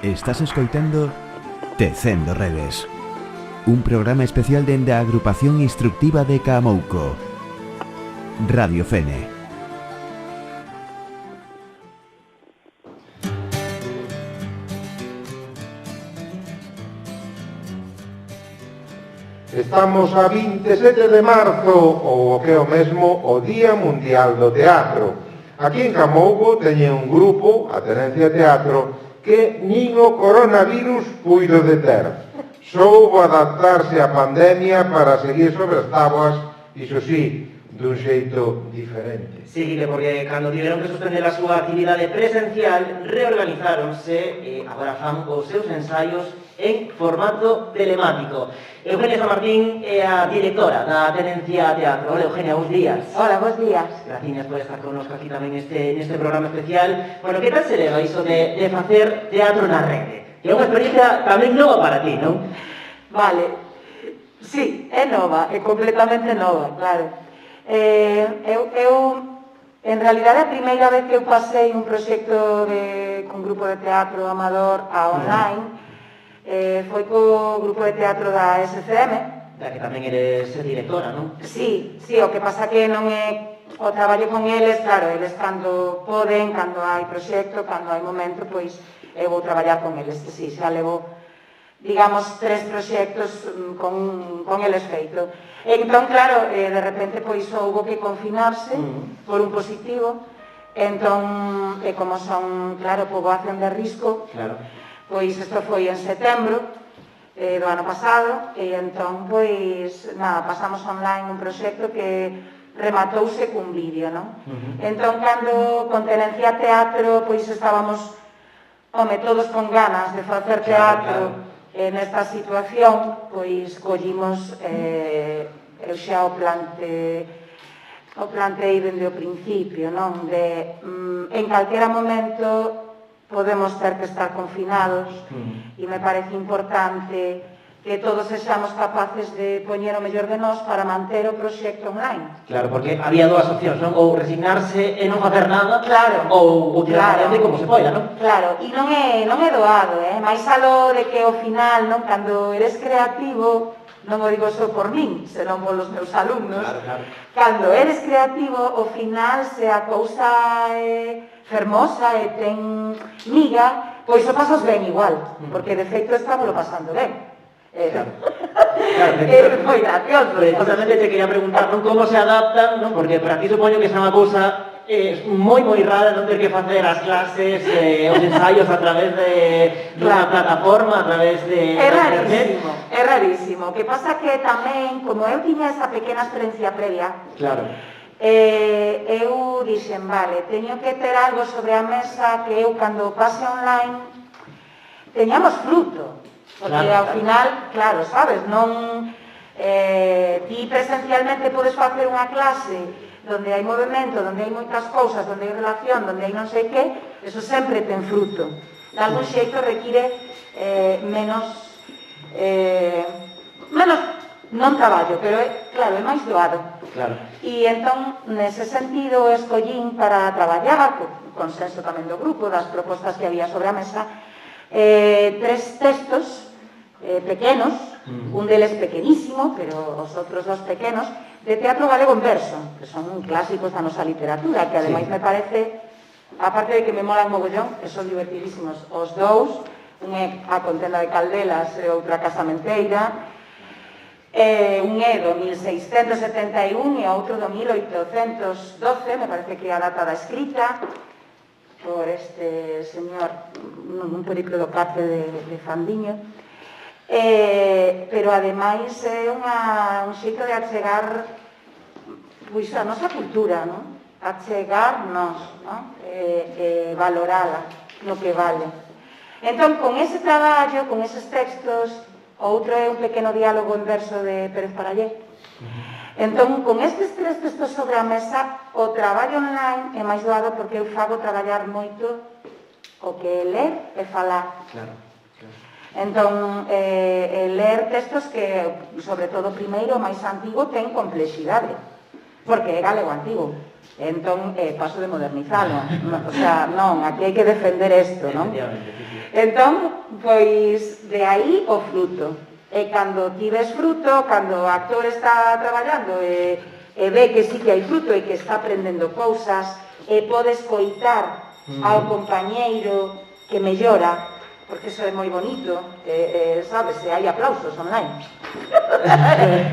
Estás escoitando Tecendo Redes, un programa especial dende a Agrupación Instructiva de Camouco, Radio Fene. Estamos a 27 de marzo, ou o que é o mesmo, o Día Mundial do Teatro. Aquí en Camouco teñen un grupo, a Tenencia Teatro, que nin o coronavirus puido deter. Soubo adaptarse á pandemia para seguir sobre as táboas, iso sí, dun xeito diferente. Sí, porque cando tiveron que suspender a súa actividade presencial, reorganizáronse e agora fan os seus ensaios en formato telemático. Eugenia San Martín é a directora da Tenencia Teatro. Hola, Eugenia, bons días. Hola, bons días. Gracias por estar connosco aquí tamén neste programa especial. Bueno, que tal se leva iso de facer teatro na rede? É unha experiencia tamén nova para ti, non? Vale, sí, é nova, é completamente nova, claro. En realidade, a primeira vez que eu pasei un proxecto con grupo de teatro amador a online, foi co grupo de teatro da SCM. Da que tamén eres directora, non? Sí, o que pasa que non é o traballo con eles, claro, eles cando poden, cando hai proxecto, cando hai momento, pois eu vou traballar con eles. Sí, xa levo, digamos, 3 proxectos con eles feito. Entón, claro, de repente, pois, houbo que confinarse por un positivo. Entón, como son, claro, poboación de risco, claro, pois isto foi en setembro do ano pasado, e entón, pois, nada, pasamos online un proxecto que rematouse cun vídeo, non? Entón, cando con Tenencia Teatro, pois estábamos, todos con ganas de facer teatro nesta situación, pois collimos, eu xa o plantei dende o principio, non? De, en calquera momento podemos ter que estar confinados e me parece importante que todos sexamos capaces de poñer o mellor de nós para manter o proxecto online. Claro, porque había dúas opcións, non? Ou resignarse e non facer nada, claro, ou tirar adiante como se poida, non? Claro, e non é doado, máis aló de que ao final, non, cando eres creativo, non o digo só por min, senón polos meus alumnos, claro. Cando eres creativo, ao final, se a cousa é fermosa e ten miga, pois o pasas ben igual, porque de feito estámoslo pasando ben. Claro, moi gracioso. Precisamente te quería preguntar, non, como se adaptan, non? Porque para ti supoño que é unha cousa moi rara non ter que facer as clases, os ensaios a través de unha plataforma, a través de internet. É rarísimo. O que pasa que tamén, como eu tiña esa pequena experiencia previa, claro, eu dixen, vale, teño que ter algo sobre a mesa que eu, cando pase online, teñamos fruto. Porque ao final, claro, sabes, non... Ti presencialmente podes facer unha clase donde hai movimento, donde hai moitas cousas, donde hai relación, donde hai non sei que, eso sempre ten fruto. De algún xeito require menos non traballo, pero claro, é máis doado. Claro. E entón, nese sentido, escollín para traballar, con consenso tamén do grupo, das propostas que había sobre a mesa, 3 textos pequenos, un deles pequenísimo, pero os outros 2 pequenos, de teatro galego en verso, que son clásicos da nosa literatura, que ademais me parece, aparte de que me molan mogollón, que son divertidísimos os 2, un é A contenda de Caldelas e outra Casamenteira, un é do 1671 e outro do 1812, me parece que é a data da escrita, por este señor, un periplo do Carce de Fandiño, pero ademais é un xeito de achegar pois a nosa cultura, non? Achegarnos, non? Valorala no que vale. Entón, con ese traballo, con eses textos, outro é un pequeno diálogo en verso de Pérez Parallé. Entón, con estes 3 textos sobre a mesa, o traballo online é máis doado porque eu fago traballar moito o que é ler e falar. Claro. Entón, ler textos que, sobre todo o primeiro, o máis antigo, ten complexidade, porque é galego antigo. Entón, paso de modernizalo. O sea, non, aquí hai que defender isto, non? Entón, pois, de aí o fruto. E cando ti ves fruto, cando o actor está traballando e ve que sí que hai fruto e que está aprendendo cousas, e podes coitar ao compañeiro que mellora, porque iso é moi bonito, sabes, e hai aplausos online.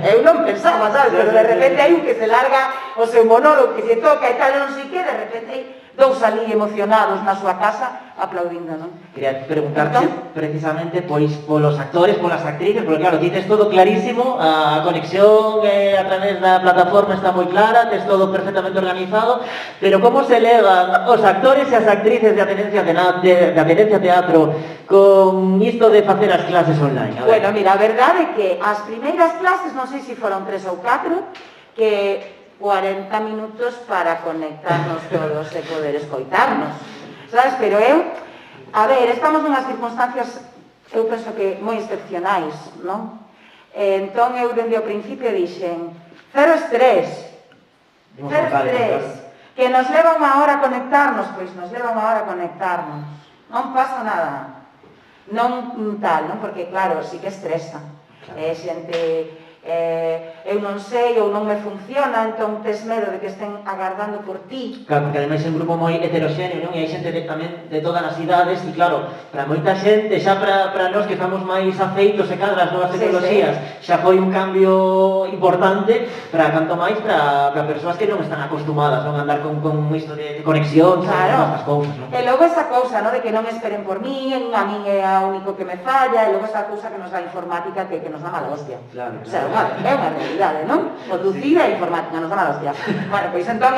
Eu non pensaba, sabes, pero de repente hai un que se larga o seu monólogo, que se toca e tal, non sei que, de repente hai dous ali emocionados na súa casa aplaudindo, non? Quería preguntarte precisamente pois polos actores, polas actrices, porque claro, ti tes todo clarísimo, a conexión a través da plataforma está moi clara, tes todo perfectamente organizado, pero como se levan os actores e as actrices de Atenencia Teatro con isto de facer as clases online? Bueno, mira, a verdade é que as primeiras clases, non sei se foron 3 ou 4, que 40 minutos para conectarnos todos e poder escoitarnos, sabes? Pero a ver, estamos nunhas circunstancias, eu penso que moi excepcionais, non? Entón, eu dende o principio dixen, cero estrés, que nos leva unha hora a conectarnos, pois nos leva unha hora a conectarnos, non pasa nada, non tal, non? Porque claro, sí que estresa, xente... eu non sei ou non me funciona, entón tes medo de que estén agardando por ti. Claro, porque ademais é un grupo moi heteroxéneo, non? E hai xente tamén de todas as idades e claro, para moita xente, xa para nós que estamos máis afeitos e cadras novas tecnoloxías, xa foi un cambio importante para canto máis para persoas que non están acostumadas, non? A andar con isto de conexión, claro. As cousas, non? E logo esa cousa, non? De que non esperen por mí, a min é o único que me falla, e logo esa cousa que nos dá informática que nos dá mala hostia. Claro, o sea, é unha realidade, non? Producir a informática nos dá mala hostia. Bueno, pois entón,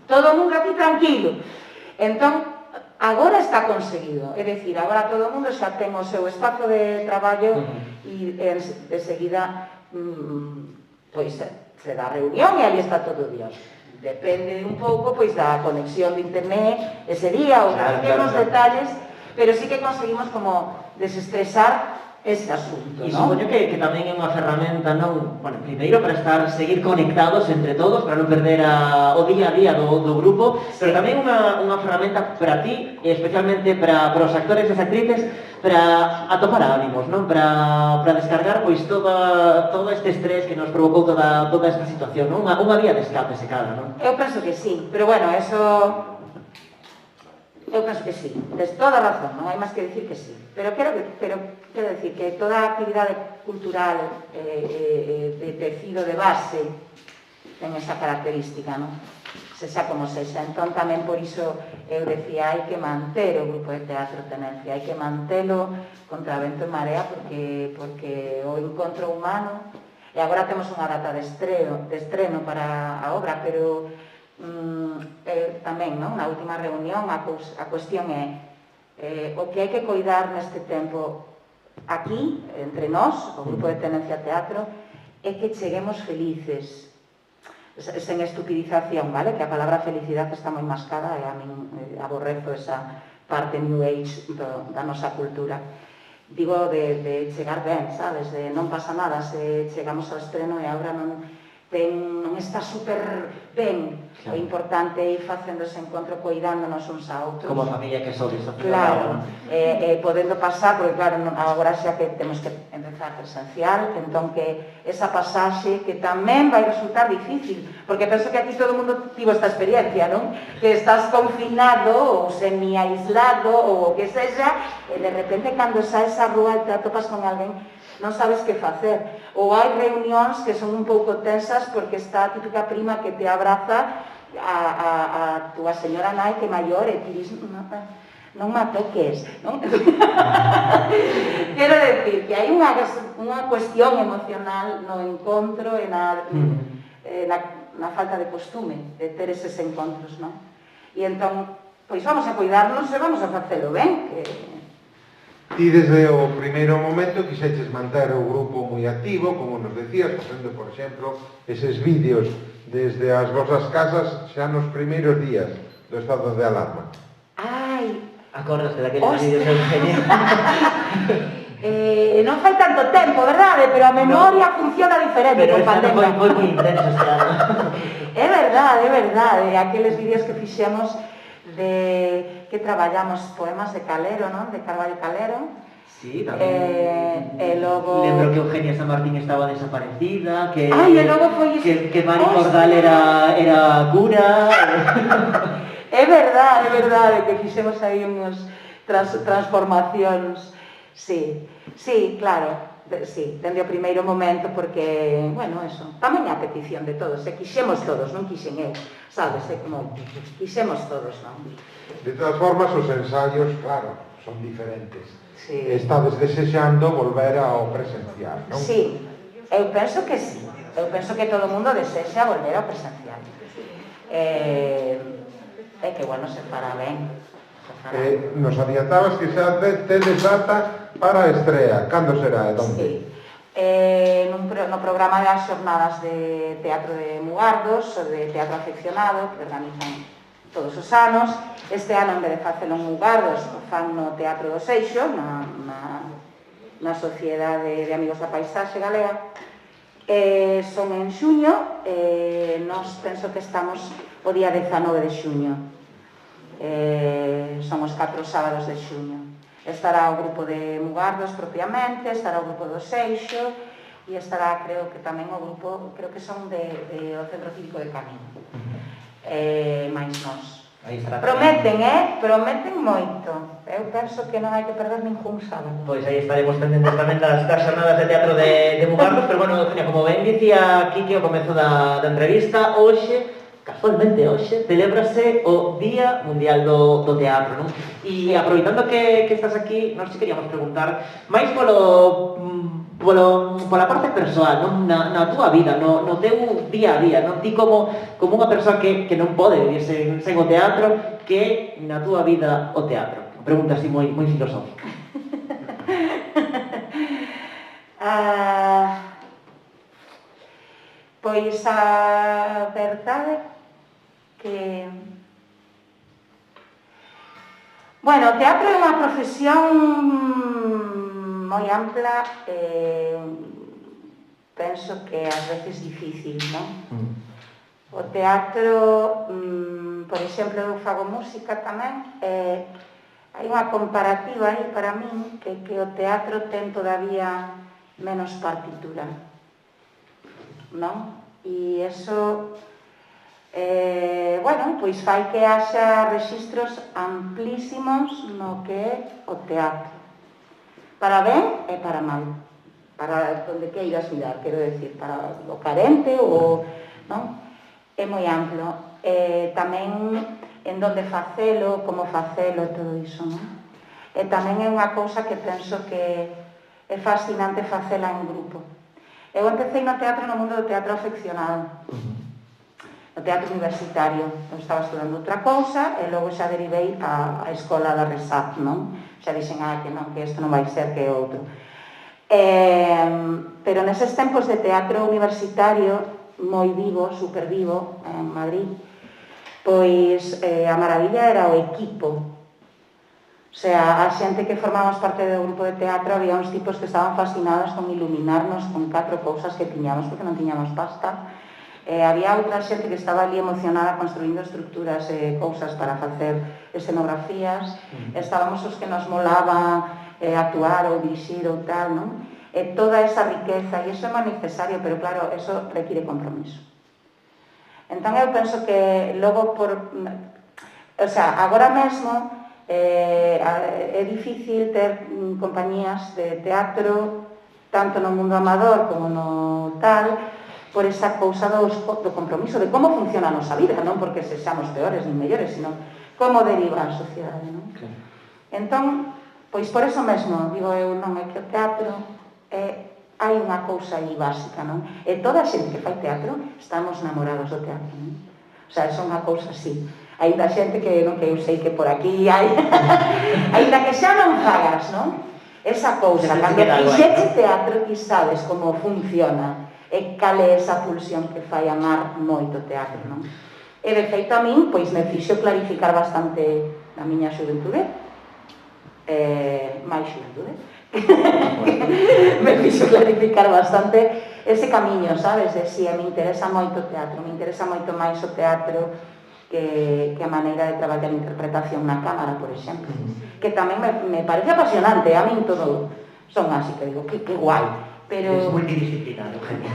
todo o mundo aquí tranquilo. Entón, agora está conseguido. É dicir, agora todo o mundo xa ten o seu espazo de traballo e de seguida, pois, se dá reunión e ali está todo Dios. Depende un pouco, pois, da conexión de internet ese día ou pequenos detalles, pero sí que conseguimos como desestresar ese asunto, non? E supoño que tamén é unha ferramenta, non? Bueno, primeiro para seguir conectados entre todos, para non perder o día a día do grupo, pero tamén unha ferramenta para ti, especialmente para os actores e as actrices, para atopar ánimos, non? Para descargar pois todo este estrés que nos provocou toda esta situación, non? Unha vía de escape se cadra, non? Eu penso que sí, pero bueno, eso... Eu penso que sí, tes toda razón, non hai máis que dicir que sí. Pero quero decir que toda a actividade cultural de tecido de base ten esa característica, non? Sexa como sexa. Entón tamén por iso eu decía, hai que manter o grupo de teatro Tenencia, hai que mantelo contra vento e marea porque o encontro humano, e agora temos unha data de estreno para a obra, pero tamén, non? Na última reunión a cuestión é o que hai que coidar neste tempo aquí, entre nós, o grupo de Tenencia Teatro, é que cheguemos felices, sen estupidización, vale? Que a palabra felicidade está moi mascada e a min aborrezo esa parte New Age da nosa cultura. Digo de chegar ben, sabes? De non pasa nada se chegamos ao estreno e agora non está super ben. O importante é ir facendo ese encontro coidándonos uns a outros. Como a familia que sodes. Claro, podendo pasar, porque claro, agora xa que temos que empezar presencial, entón que esa pasaxe que tamén vai resultar difícil, porque penso que aquí todo o mundo tivo esta experiencia, non? Que estás confinado ou semi-aislado ou o que sexa, e de repente cando saes a rúa e te atopas con alguén, non sabes que facer. Ou hai reunións que son un pouco tensas porque está a típica prima que te abraza a túa señora nai que é maior e ti dis, non me toques, non? Quero decir que hai unha cuestión emocional no encontro e na falta de costume de ter eses encontros, non? E entón, pois vamos a cuidarnos e vamos a facelo ben, que... Ti desde o primeiro momento quixeches manter o grupo moi activo, como nos decías, facendo, por exemplo, eses vídeos desde as vosas casas xa nos primeiros días do estado de alarma. Ai! Acordaste daqueles vídeos de Eugenia? non fai tanto tempo, verdade? Pero a memoria funciona diferente Pero con este ano pandemia. foi moi intenso este ano. É verdade. Aqueles vídeos que fixemos de que traballamos poemas de Calero, non? De Carballo Calero. Sí, tamén. E logo... Lembro que Eugenia San Martín estaba desaparecida, que... Ai, e logo foi... Que Mari Cordal era cura... É verdade, que fixemos aí unhas transformacións. Sí, claro, sí, dende o primeiro momento, porque, bueno, eso, tamén a petición de todos, quixemos todos, non quixen eu, sabes, como quixemos todos, non? De todas formas, os ensaios, claro, son diferentes. Sí. Estades desexando volver ao presencial, non? Sí, eu penso que sí. Eu penso que todo o mundo desexa volver ao presencial. É que, bueno, se fará ben. Nos adiantabas que xa tedes data para a estrea. Cando será e onde? Sí. No programa das xornadas de teatro de Mugardos, de teatro afeccionado, que organizan todos os anos. Este ano, en vez de facelo en Mugardos, o fan no Teatro do Seixo, na Sociedade de Amigos da Paisaxe Galega. Son en xuño, nós penso que estamos o día 19 de xuño. Son os 4 sábados de xuño. Estará o grupo de Mugardos propiamente, estará o grupo do Seixo e estará, creo que tamén o grupo, creo que son do Centro Cívico de Camín. Mais nós. Prometen moito. Eu penso que non hai que perder ningún sábado. Pois aí estaremos pendentes tamén das xornadas de teatro de Mugardos, pero bueno, Eugenia, como ben dicía Quique ao comezo da entrevista, casualmente hoxe, celébrase o Día Mundial do Teatro, non? E aproveitando que estás aquí, nós queríamos preguntar máis pola parte persoal, non? Na túa vida, no teu día a día, non? Ti como unha persoa que non pode vivir sen o teatro, que na túa vida o teatro? Pregunta así moi filosófica. Pois a verdade que... Bueno, o teatro é unha profesión moi ampla, penso que ás veces difícil, non? O teatro, por exemplo, eu fago música tamén, hai unha comparativa aí para min que o teatro ten todavía menos partitura, non? E iso... bueno, pois fai que haxa rexistros amplísimos no que é o teatro. Para ben e para mal. Para onde queiras mirar, quero decir, para o carente ou... non? É moi amplo. Tamén en donde facelo, como facelo, todo iso, non? E tamén é unha cousa que penso que é fascinante facela en grupo. Eu empecé no teatro no mundo do teatro afeccionado. No teatro universitario. Eu estaba estudando outra cousa e logo xa derivei a escola da RESAT, non? Xa dixen, que non, que isto non vai ser que outro. Pero neses tempos de teatro universitario, moi vivo, super vivo, en Madrid, pois a maravilla era o equipo. O sea, a xente que formamos parte do grupo de teatro, había uns tipos que estaban fascinados con iluminarnos con 4 cousas que tiñamos, porque non tiñamos pasta. Había outra xente que estaba ali emocionada construindo estructuras e cousas para facer escenografías. Estábamos os que nos molaba actuar ou dirixir ou tal, non? E toda esa riqueza, e iso é moi necesario, pero claro, eso require compromiso. Entón eu penso que logo o sea, agora mesmo é difícil ter compañías de teatro tanto no mundo amador como no tal, por esa cousa do compromiso, de como funciona a nosa vida, non porque sexamos peores nin mellores, sino como deriva a sociedade, non? Claro. Entón, pois por eso mesmo, digo eu, non é que o teatro hai unha cousa aí básica, non? E toda a xente que fai teatro estamos enamorados do teatro, non? O sea, é unha cousa así. Hai da xente que eu sei que por aquí hai... Ainda que xa non fagas, non? Esa cousa, cando fixeche teatro ti sabes como funciona e cal é esa pulsión que fai amar moito o teatro, non? E de feito a min, pois me fixo clarificar bastante na miña xuventude, máis xuventude, me fixo clarificar bastante ese camiño, sabes, de si me interesa moito o teatro, me interesa moito máis o teatro que a maneira de traballar a interpretación na cámara, por exemplo, que tamén me parece apasionante, a min todo son así, que digo, que guai, pero... Es multidisciplinario, Eugenia.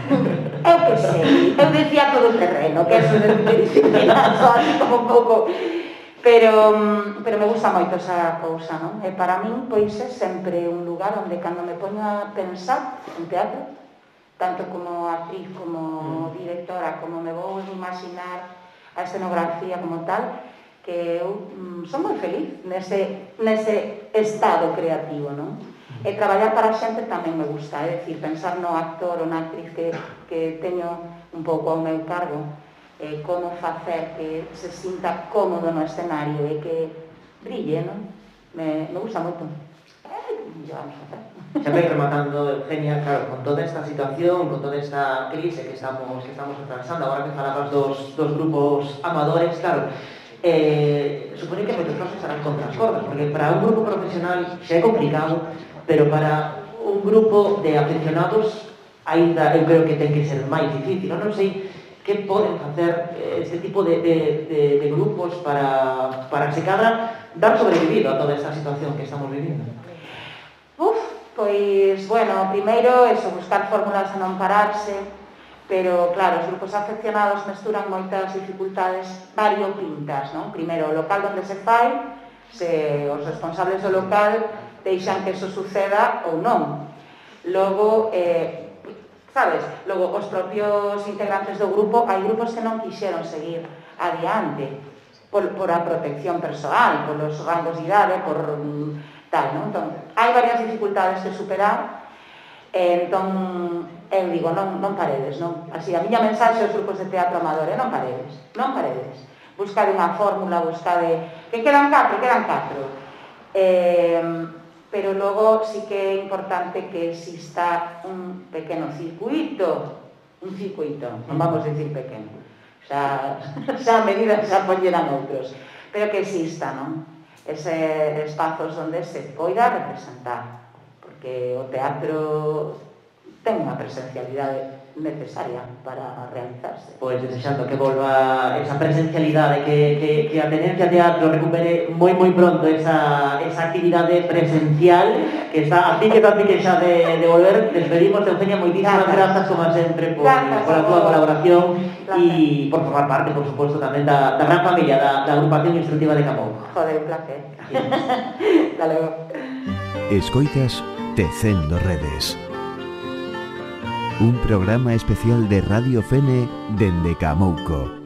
Eu que sei, eu decía todo terreno, que eso de multidisciplinario, así como un pouco... Pero me gusta moito esa cousa, non? E para min, pois, é sempre un lugar onde cando me poño a pensar en teatro, tanto como actriz, como directora, como me vou imaginar a escenografía como tal, que eu son moi feliz nese estado creativo, non? E traballar para a xente tamén me gusta, é dicir, pensar no actor ou na actriz que teño un pouco ao meu cargo, como facer que se sinta cómodo no escenario e que brille, non? Me gusta moito. Vamos a hacer. Xa vai rematando, Eugenia, claro, con toda esta situación, con toda esta crise que estamos atravesando, agora que falabas dos grupos amadores, claro, supoño que moitos casos estarán contra as cordas, porque para un grupo profesional xa é complicado, pero para un grupo de aficionados ainda eu creo que ten que ser máis difícil. Non sei que poden facer este tipo de grupos para se cadra dar sobrevivido a toda esta situación que estamos vivindo. Pois, bueno, primeiro, eso, buscar fórmulas a non pararse, pero, claro, os grupos afeccionados mesturan moitas dificultades variopintas, non? Primeiro, o local onde se fai, se os responsables do local deixan que eso suceda ou non. Logo, sabes, logo os propios integrantes do grupo, hai grupos que non quixeron seguir adiante por a protección persoal, por os rangos de idade, por tal, non? Entón, hai varias dificultades que superar, entón, eu digo, non paredes, non? Así, a miña mensaxe aos grupos de teatro amador é non paredes. Buscade unha fórmula, buscade... Que quedan 4, pero logo sí que é importante que exista un pequeno circuito, non vamos a decir pequeno, xa a medida xa poñeran outros, pero que exista, non? Ese espazos onde se poida representar, porque o teatro ten unha presencialidade necesaria para realizarse. Pois desexando que volva esa presencialidade, que a Tenencia Teatro recupere moi pronto esa actividade presencial que está a pique xa de volver. Despedimos, Eugenia, moitísimas grazas como sempre por a túa colaboración e por formar parte, por suposto, tamén da gran familia da agrupación instructiva de Camouco. Joder, un placer. Hasta luego. Escoitas Tecendo Redes, un programa especial de Radio Fene dende Camouco.